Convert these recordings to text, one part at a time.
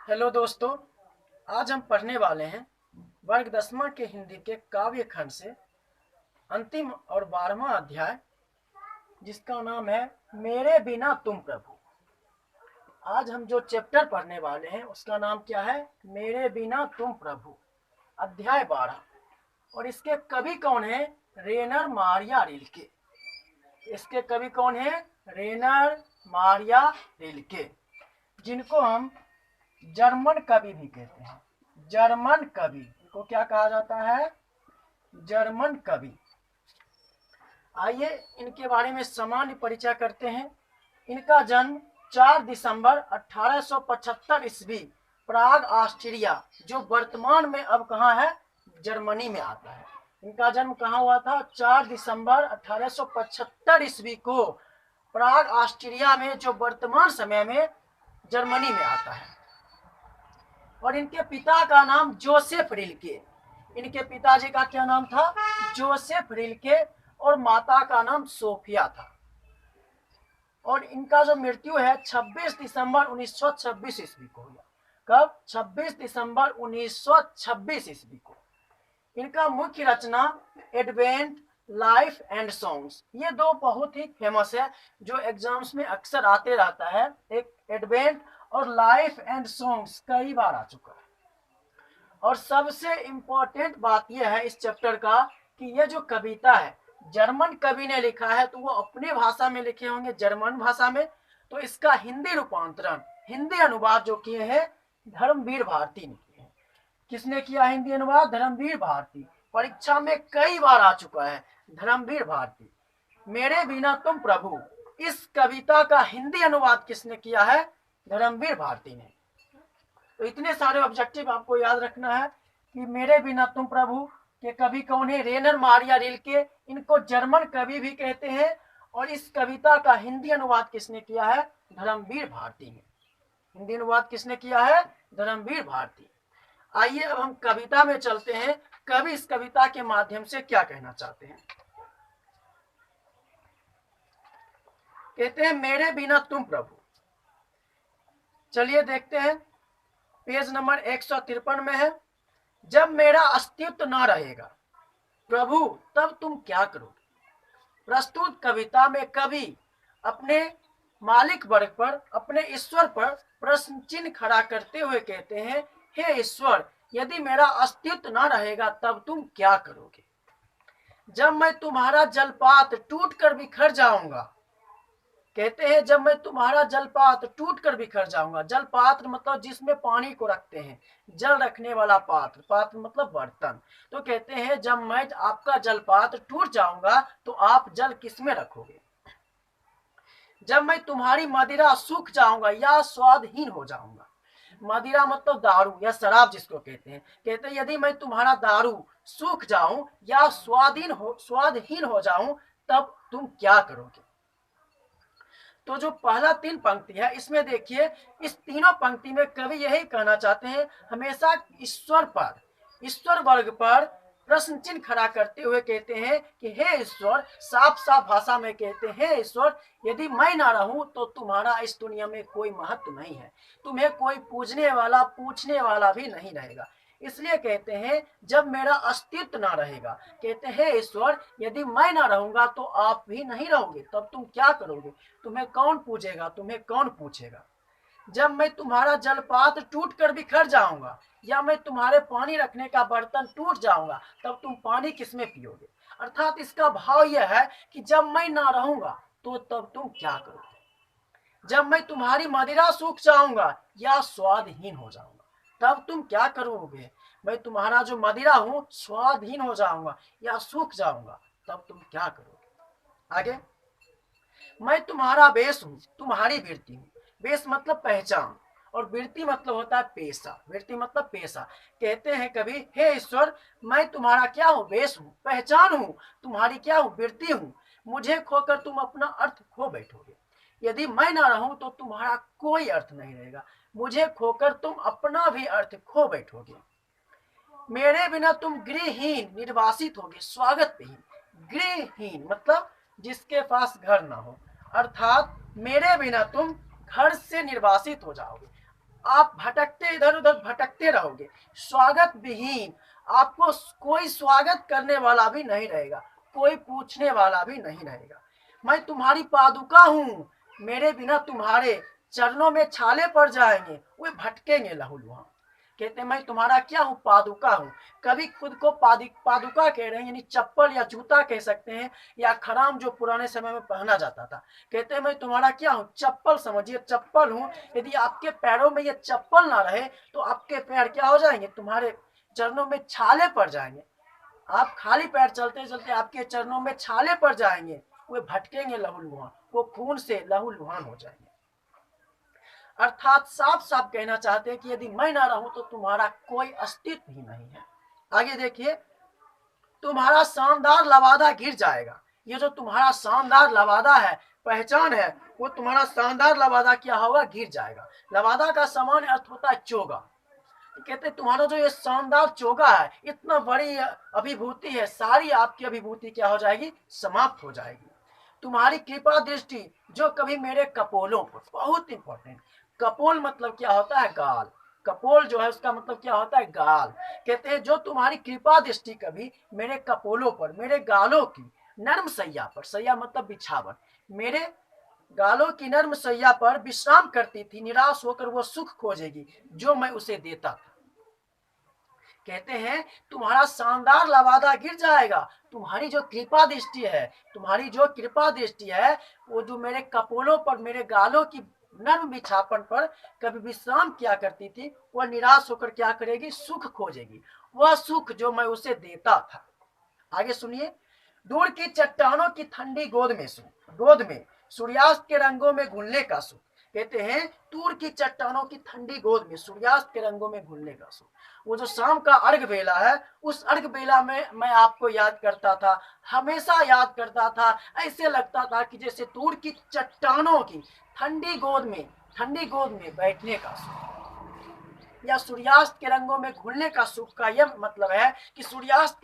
Hello दोस्तों, आज हम पढ़ने वाले हैं वर्ग 10वां के हिंदी के काव्य खंड से अंतिम और 12वां अध्याय, जिसका नाम है मेरे बिना तुम प्रभु। आज हम जो चैप्टर पढ़ने वाले हैं उसका नाम क्या है? मेरे बिना तुम प्रभु, अध्याय 12। और इसके कवि कौन है? रेनर मारिया रिल्के। इसके कवि कौन है? रेनर मारिया रिल्के, जिनको हम जर्मन कवि भी कहते हैं। जर्मन कवि को क्या कहा जाता है? जर्मन कवि। आइए इनके बारे में सामान्य परिचय करते हैं। इनका जन्म 4 दिसंबर 1875 ईस्वी प्राग ऑस्ट्रिया, जो वर्तमान में अब कहाँ है? जर्मनी में आता है। इनका जन्म कहाँ हुआ था? 4 दिसंबर 1875 ईस्वी को प्राग ऑस्ट्रिया में, जो वर्तमान समय में जर्मनी में आता है। और इनके पिता का नाम जोसेफ रिल्के। इनके पिताजी का क्या नाम था? Joseph Rilke. और माता का नाम सोफिया था। और इनका जो मृत्यु है 26 दिसंबर 1926 ईस्वी को हुआ। कब? 26 दिसंबर 1926 ईस्वी को। इनका मुख्य रचना एडवेंट, लाइफ एंड सॉन्ग्स, ये दो बहुत ही फेमस है, जो एग्जाम्स में अक्सर आते रहता है। एक एडवेंट और लाइफ एंड सॉन्ग्स कई बार आ चुका है। और सबसे इंपॉर्टेंट बात यह है इस चैप्टर का कि यह जो कविता है जर्मन कवि ने लिखा है, तो वो अपने भाषा में लिखे होंगे, जर्मन भाषा में। तो इसका हिंदी रूपांतरण, हिंदी अनुवाद जो किए हैं धर्मवीर भारती ने किए हैं। किसने किया हिंदी अनुवाद? धर्मवीर भारती। परीक्षा में कई बार आ चुका है धर्मवीर भारती। मेरे बिना तुम प्रभु, इस कविता का हिंदी अनुवाद किसने किया है? धर्मवीर भारती ने। तो इतने सारे ऑब्जेक्टिव आपको याद रखना है कि मेरे बिना तुम प्रभु के कवि कौन है? रेनर मारिया रिल्के। इनको जर्मन कवि भी कहते हैं। और इस कविता का हिंदी अनुवाद किसने किया है? धर्मवीर भारती ने। हिंदी अनुवाद किसने किया है? धर्मवीर भारती। आइए अब हम कविता में चलते हैं। कवि इस कविता के माध्यम से क्या कहना चाहते हैं? कहते हैं मेरे बिना तुम प्रभु। चलिए देखते हैं, पेज नंबर 153 में है। जब मेरा अस्तित्व ना रहेगा प्रभु, तब तुम क्या करोगे? प्रस्तुत कविता में कवि अपने मालिक वर्ग पर, अपने ईश्वर पर प्रश्न चिन्ह खड़ा करते हुए कहते हैं, हे ईश्वर, यदि मेरा अस्तित्व ना रहेगा तब तुम क्या करोगे? जब मैं तुम्हारा जलपात टूट कर बिखर जाऊंगा। कहते हैं जब मैं तुम्हारा जलपात्र टूट कर बिखर जाऊंगा। जलपात्र मतलब जिसमें पानी को रखते हैं, जल रखने वाला पात्र, पात्र मतलब बर्तन। तो कहते हैं जब मैं आपका जलपात्र टूट जाऊंगा तो आप जल किसमें रखोगे? जब मैं तुम्हारी मदिरा सूख जाऊंगा या स्वादहीन हो जाऊंगा। मदिरा मतलब दारू या शराब जिसको कहते हैं। कहते हैं यदि मैं तुम्हारा दारू सूख जाऊं या स्वादहीन हो जाऊं तब तुम क्या करोगे? तो जो पहला 3 पंक्ति है इसमें देखिए, इस तीनों पंक्ति में कवि यही कहना चाहते हैं, हमेशा ईश्वर पर, ईश्वर वर्ग पर प्रश्न चिन्ह खड़ा करते हुए कहते हैं कि हे ईश्वर, साफ साफ भाषा में कहते हैं, ईश्वर यदि मैं ना रहूं तो तुम्हारा इस दुनिया में कोई महत्व नहीं है, तुम्हें कोई पूजने वाला पूछने वाला भी नहीं रहेगा। इसलिए कहते हैं जब मेरा अस्तित्व ना रहेगा, कहते हैं ईश्वर यदि मैं ना रहूंगा तो आप भी नहीं रहोगे, तब तुम क्या करोगे? तुम्हें कौन पूजेगा, तुम्हें कौन पूछेगा? जब मैं तुम्हारा जलपात्र टूट कर बिखर जाऊंगा या मैं तुम्हारे पानी रखने का बर्तन टूट जाऊंगा तब तुम पानी किसमें पियोगे? अर्थात इसका भाव यह है कि जब मैं ना रहूंगा तो तब तुम क्या करोगे? जब मैं तुम्हारी मदिरा सूख जाऊंगा या स्वादहीन हो जाऊंगा तब तुम क्या करोगे? मैं तुम्हारा जो मदिरा हूं स्वादहीन हो जाऊंगा या सूख जाऊंगा तब तुम क्या करोगे? आगे, मैं तुम्हारा वेश हूं, तुम्हारी वृत्ति हूं। वेश मतलब पहचान और वृत्ति मतलब होता है पेशा। वृत्ति मतलब पेशा। कहते हैं कभी हे ईश्वर, मैं तुम्हारा क्या हूं? वेश हूं, पहचान हूं, तुम्हारी क्या हूं? वृत्ति हूं। मुझे खोकर तुम अपना अर्थ खो बैठोगे। यदि मैं ना रहूं तो तुम्हारा कोई अर्थ नहीं रहेगा। मुझे खोकर तुम अपना भी अर्थ खो बैठोगे। मेरे बिना तुम गृहहीन निर्वासित होगे, स्वागत विहीन। गृहहीन मतलब जिसके पास घर ना हो, अर्थात मेरे बिना तुम घर से निर्वासित हो जाओगे। आप भटकते इधर उधर भटकते रहोगे, स्वागत विहीन। आपको कोई स्वागत करने वाला भी नहीं रहेगा, कोई पूछने वाला भी नहीं रहेगा। मैं तुम्हारी पादुका हूं, मेरे बिना तुम्हारे चरणों में छाले पड़ जाएंगे, वे भटकेंगे लहूलुहान। कहते मैं तुम्हारा क्या हूँ, पादुका हूँ। कभी खुद को पादुका कह रहे हैं, यानी चप्पल या जूता कह सकते हैं, या खराम जो पुराने समय में पहना जाता था। कहते हैं मैं तुम्हारा क्या हूँ, चप्पल समझिए, चप्पल हूँ। यदि आपके पैरों में ये चप्पल ना रहे तो आपके पैर क्या हो जाएंगे, तुम्हारे चरणों में छाले पड़ जाएंगे। आप खाली पैर चलते चलते आपके चरणों में छाले पड़ जाएंगे, वे भटकेंगे लहूलुहान, वो खून से लहूलुहान हो जाएंगे। अर्थात साफ साफ कहना चाहते हैं कि यदि मैं ना रहूं तो तुम्हारा कोई अस्तित्व ही नहीं है। आगे देखिए, तुम्हारा शानदार लवादा गिर जाएगा। ये जो तुम्हारा शानदार लवादा है, पहचान है, वो तुम्हारा शानदार लवादा क्या होगा, गिर जाएगा। लवादा का सामान्य अर्थ होता है चोगा। कहते तुम्हारा जो ये शानदार चोगा है, इतना बड़ी अभिभूति है, सारी आपकी अभिभूति क्या हो जाएगी, समाप्त हो जाएगी। तुम्हारी कृपा दृष्टि जो कभी मेरे कपोलों पर, बहुत इंपॉर्टेंट, कपोल मतलब क्या होता है, गाल। कपोल जो है उसका मतलब क्या होता है, गाल। कहते हैं जो तुम्हारी कृपा दृष्टि कभी मेरे कपोलों पर, मेरे गालों की नर्म सैया पर, सैया मतलब बिछावन, मेरे गालों की नर्म सैया पर विश्राम करती थी, निराश होकर वो सुख खोजेगी जो मैं उसे देता था। कहते हैं तुम्हारा शानदार लवादा गिर जाएगा। तुम्हारी जो कृपा दृष्टि है, तुम्हारी जो कृपा दृष्टि है, वो जो मेरे कपोलों पर, मेरे गालों की नर्म बिछापन पर कभी विश्राम किया करती थी, वह निराश होकर क्या करेगी, सुख खोजेगी, वह सुख जो मैं उसे देता था। आगे सुनिए, दूर की चट्टानों की ठंडी गोद में सूर्यास्त के रंगों में घुलने का सुख। कहते हैं दूर की चट्टानों की ठंडी गोद में सूर्यास्त के रंगों में घुलने का सुख। वो जो शाम का अर्घ बेला है, उस अर्घ बेला में मैं आपको याद करता था, हमेशा याद करता था। ऐसे लगता था कि जैसे दूर की चट्टानों की ठंडी गोद में बैठने का सुख, या सूर्यास्त के रंगों में घुलने का सुख का यह मतलब है कि सूर्यास्त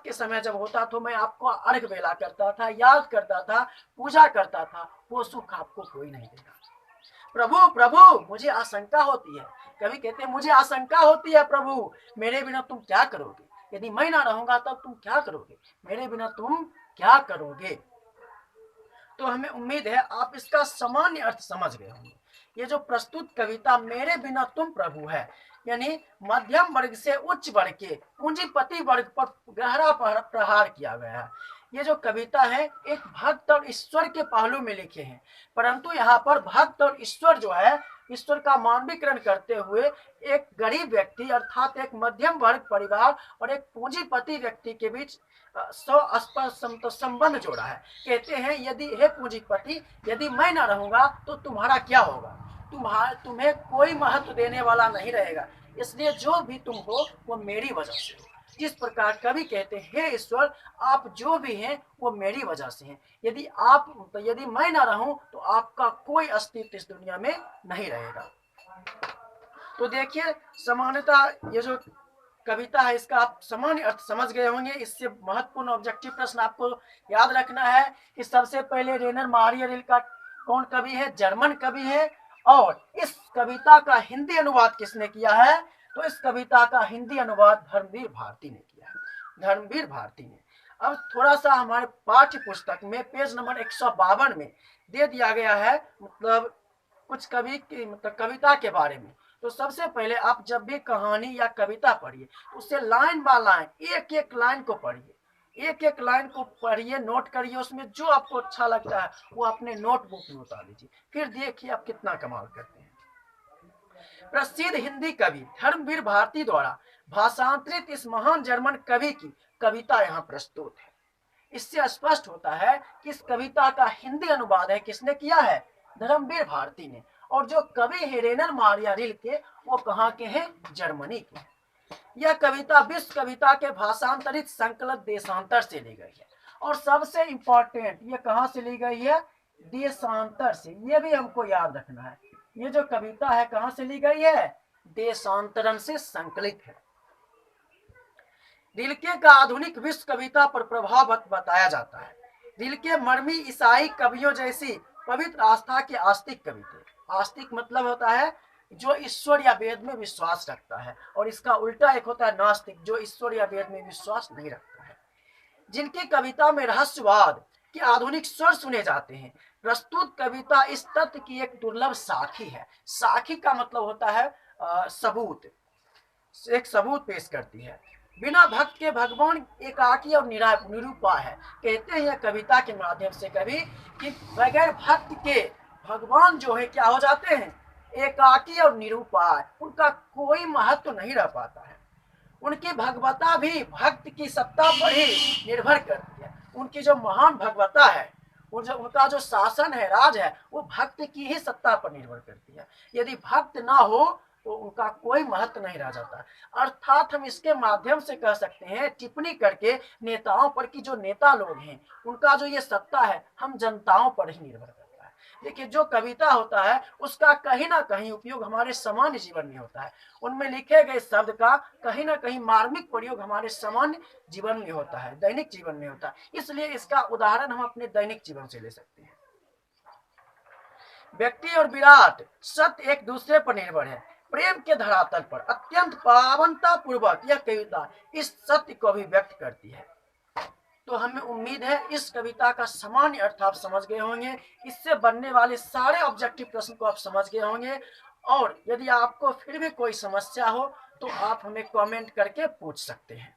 के समय जब होता तो मैं आपको अर्घ बेला करता था, याद करता था, पूजा करता था, वो सुख आपको कोई नहीं देगा। प्रभु प्रभु मुझे आशंका होती है, कभी कहते हैं मुझे आशंका होती है प्रभु, मेरे बिना तुम क्या करोगे, यदि मैं ना रहूंगा तब तुम क्या करोगे, मेरे बिना तुम क्या करोगे। तो हमें उम्मीद है आप इसका सामान्य अर्थ समझ गए होंगे। ये जो प्रस्तुत कविता मेरे बिना तुम प्रभु है, यानी मध्यम वर्ग से उच्च वर्ग के पूंजीपति वर्ग पर गहरा प्रहार किया गया है। ये जो कविता है एक भक्त और ईश्वर के पहलू में लिखे हैं, परंतु यहाँ पर भक्त और ईश्वर जो है, ईश्वर का मानवीकरण करते हुए एक गरीब व्यक्ति अर्थात एक मध्यम वर्ग परिवार और एक पूंजीपति व्यक्ति के बीच संबंध जोड़ा है। कहते हैं यदि हे पूंजीपति, यदि मैं ना रहूंगा तो तुम्हारा क्या होगा, तुम्हें कोई महत्व देने वाला नहीं रहेगा, इसलिए जो भी तुम हो वो मेरी वजह से हो। जिस प्रकार कवि कहते हैं हे ईश्वर, आप जो भी हैं वो मेरी वजह से हैं, यदि मैं ना रहूं तो आपका कोई अस्तित्व इस दुनिया में नहीं रहेगा। तो देखिए सामान्यतः ये जो कविता है इसका आप सामान्य अर्थ समझ गए होंगे। इससे महत्वपूर्ण ऑब्जेक्टिव प्रश्न आपको याद रखना है कि सबसे पहले रेनर मारिया रिल्के कौन कवि है, जर्मन कवि है, और इस कविता का हिंदी अनुवाद किसने किया है, तो इस कविता का हिंदी अनुवाद धर्मवीर भारती ने किया है, धर्मवीर भारती ने। अब थोड़ा सा हमारे पाठ्य पुस्तक में पेज नंबर 152 में दे दिया गया है, मतलब कुछ कविता के बारे में। तो सबसे पहले आप जब भी कहानी या कविता पढ़िए उससे लाइन बाय लाइन एक एक लाइन को पढ़िए, एक एक लाइन को पढ़िए, नोट करिए, उसमें जो आपको अच्छा लगता है वो अपने नोटबुक में उतार लीजिए, फिर देखिए आप कितना कमाल करते हैं। प्रसिद्ध हिंदी कवि धर्मवीर भारती द्वारा भाषांतरित इस महान जर्मन कवि की कविता यहाँ प्रस्तुत है। इससे स्पष्ट होता है कि इस कविता का हिंदी अनुवाद है किसने किया है, धर्मवीर भारती ने। और जो कवि है रेनर मारिया रिल्के, वो कहाँ के हैं, जर्मनी के। यह कविता विश्व कविता के भाषांतरित संकलित देशांतर से ली गई है, और सबसे इंपॉर्टेंट ये कहाँ से ली गई है, देशांतर से। ये भी हमको याद रखना है, ये जो कविता है कहाँ से ली गई है, देशांतरण से संकलित है। रिल्के का आधुनिक विश्व कविता पर प्रभाव बताया जाता है। रिल्के मरमी ईसाई कवियों जैसी पवित्र आस्था के आस्तिक कवि थे। आस्तिक मतलब होता है जो ईश्वर या वेद में विश्वास रखता है, और इसका उल्टा एक होता है नास्तिक, जो ईश्वर या वेद में विश्वास नहीं रखता है। जिनकी कविता में रहस्यवाद के आधुनिक स्वर सुने जाते हैं। प्रस्तुत कविता इस तथ्य की एक दुर्लभ साखी है। साखी का मतलब होता है सबूत, एक सबूत पेश करती है। बिना भक्त के भगवान एकाकी और निरूपाय है। कहते हैं यह कविता के माध्यम से कवि कि बगैर भक्त के भगवान जो है क्या हो जाते हैं, एकाकी और निरूपाय, उनका कोई महत्व नहीं रह पाता है। उनकी भगवता भी भक्त की सत्ता पर ही निर्भर करती है। उनकी जो महान भगवता है, उनका जो शासन है, राज है, वो भक्त की ही सत्ता पर निर्भर करती है। यदि भक्त ना हो तो उनका कोई महत्व नहीं रह जाता। अर्थात हम इसके माध्यम से कह सकते हैं टिप्पणी करके नेताओं पर कि जो नेता लोग हैं उनका जो ये सत्ता है हम जनताओं पर ही निर्भर करता है। देखिए जो कविता होता है उसका कहीं ना कहीं उपयोग हमारे सामान्य जीवन में होता है। उनमें लिखे गए शब्द का कहीं ना कहीं मार्मिक प्रयोग हमारे सामान्य जीवन में होता है, दैनिक जीवन में होता है। इसलिए इसका उदाहरण हम अपने दैनिक जीवन से ले सकते हैं। व्यक्ति और विराट सत्य एक दूसरे पर निर्भर है। प्रेम के धरातल पर अत्यंत पावनता पूर्वक यह कविता इस सत्य को भी व्यक्त करती है। तो हमें उम्मीद है इस कविता का सामान्य अर्थ आप समझ गए होंगे। इससे बनने वाले सारे ऑब्जेक्टिव प्रश्न को आप समझ गए होंगे। और यदि आपको फिर भी कोई समस्या हो तो आप हमें कमेंट करके पूछ सकते हैं।